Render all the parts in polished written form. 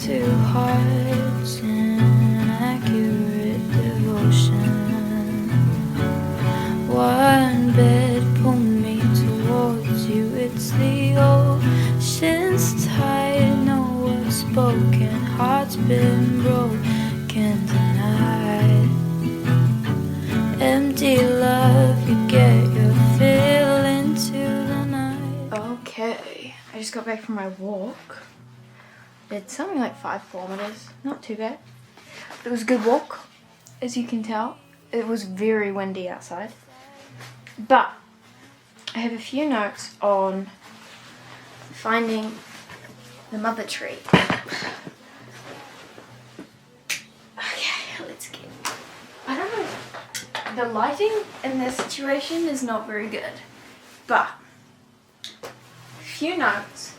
two hearts in accurate devotion. One bed pulled me towards you. It's the ocean's tide. No words spoken, heart's been broken tonight. Empty love, you get your fill into the night. Okay, I just got back from my walk. It's something like 5 kilometers, not too bad. It was a good walk, as you can tell. It was very windy outside. But I have a few notes on finding the mother tree. Okay, let's get... I don't know. The lighting in this situation is not very good. But a few notes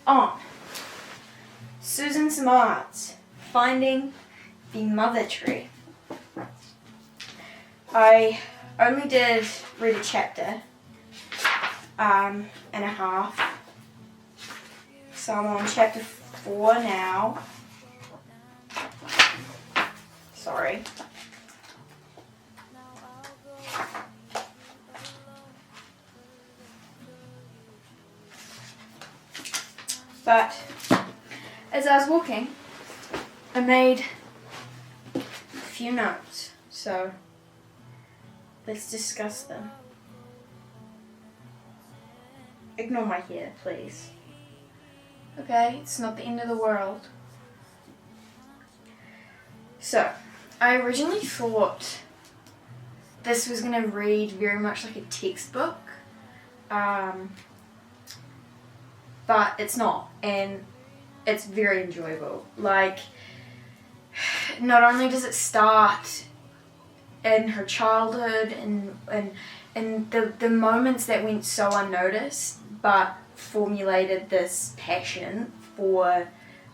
on Susan Smart's Finding the Mother Tree. I only did read a chapter and a half, so I'm on chapter 4 now. Sorry. But as I was walking, I made a few notes, so let's discuss them. Ignore my hair, please. Okay, it's not the end of the world. So, I originally thought this was going to read very much like a textbook, but it's not, and it's very enjoyable. Like, not only does it start in her childhood and the moments that went so unnoticed, but formulated this passion for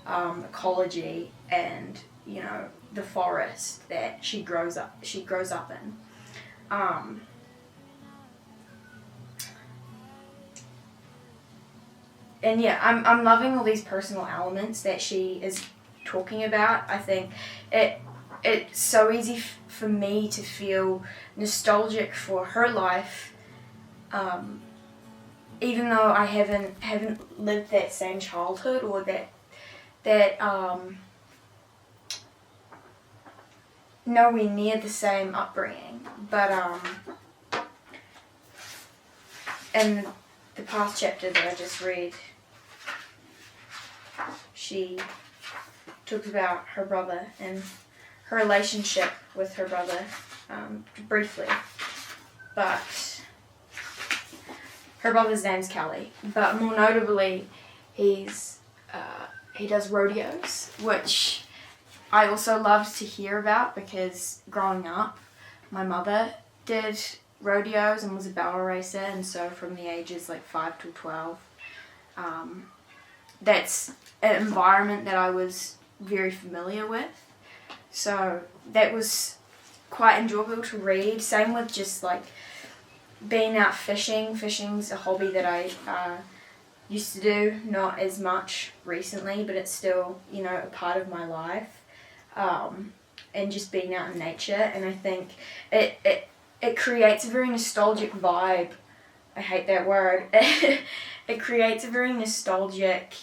ecology and, you know, the forest that she grows up in. And yeah, I'm loving all these personal elements that she is talking about. I think it's so easy for me to feel nostalgic for her life, even though I haven't lived that same childhood or that nowhere near the same upbringing. But in the past chapter that I just read, she talked about her brother and her relationship with her brother, briefly. But her brother's name's Kelly. But more notably, he does rodeos, which I also loved to hear about because growing up, my mother did rodeos and was a barrel racer, and so from the ages like 5 to 12, that's an environment that I was very familiar with. So that was quite enjoyable to read. Same with just like being out fishing. Fishing's a hobby that I used to do, not as much recently, but it's still, you know, a part of my life. And just being out in nature, and I think it creates a very nostalgic vibe. I hate that word. It creates a very nostalgic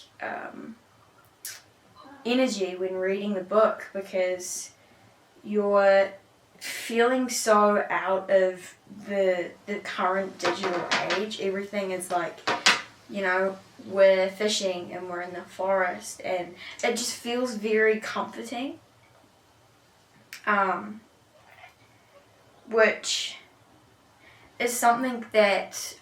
energy when reading the book, because you're feeling so out of the current digital age. Everything is like, you know, we're fishing and we're in the forest, and it just feels very comforting. Which is something that,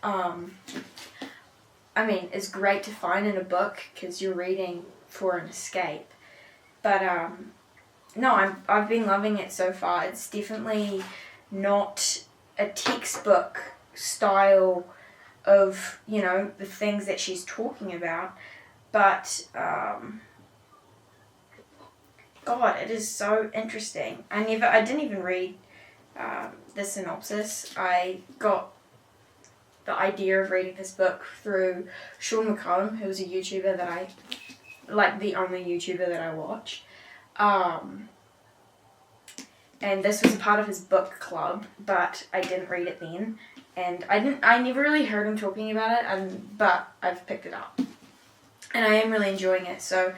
is great to find in a book because you're reading for an escape. But, no, I've been loving it so far. It's definitely not a textbook style of, you know, the things that she's talking about, but, God, it is so interesting. I didn't even read the synopsis. I got the idea of reading this book through Sean McComb, who was a YouTuber that I like the only YouTuber that I watch. And this was a part of his book club, but I didn't read it then. And I never really heard him talking about it, but I've picked it up. And I am really enjoying it. So,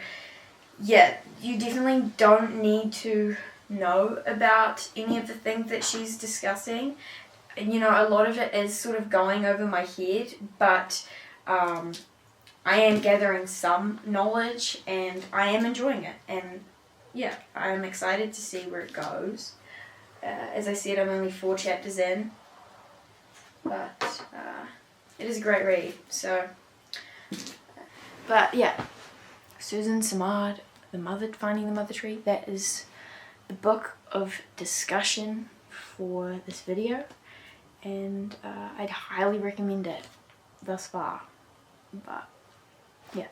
yeah, you definitely don't need to know about any of the things that she's discussing. And, you know, a lot of it is sort of going over my head, but I am gathering some knowledge and I am enjoying it. And, yeah, I'm excited to see where it goes. As I said, I'm only 4 chapters in, but it is a great read. So, but yeah, Susan Simard, Finding the Mother Tree, that is the book of discussion for this video, and I'd highly recommend it thus far. But yeah.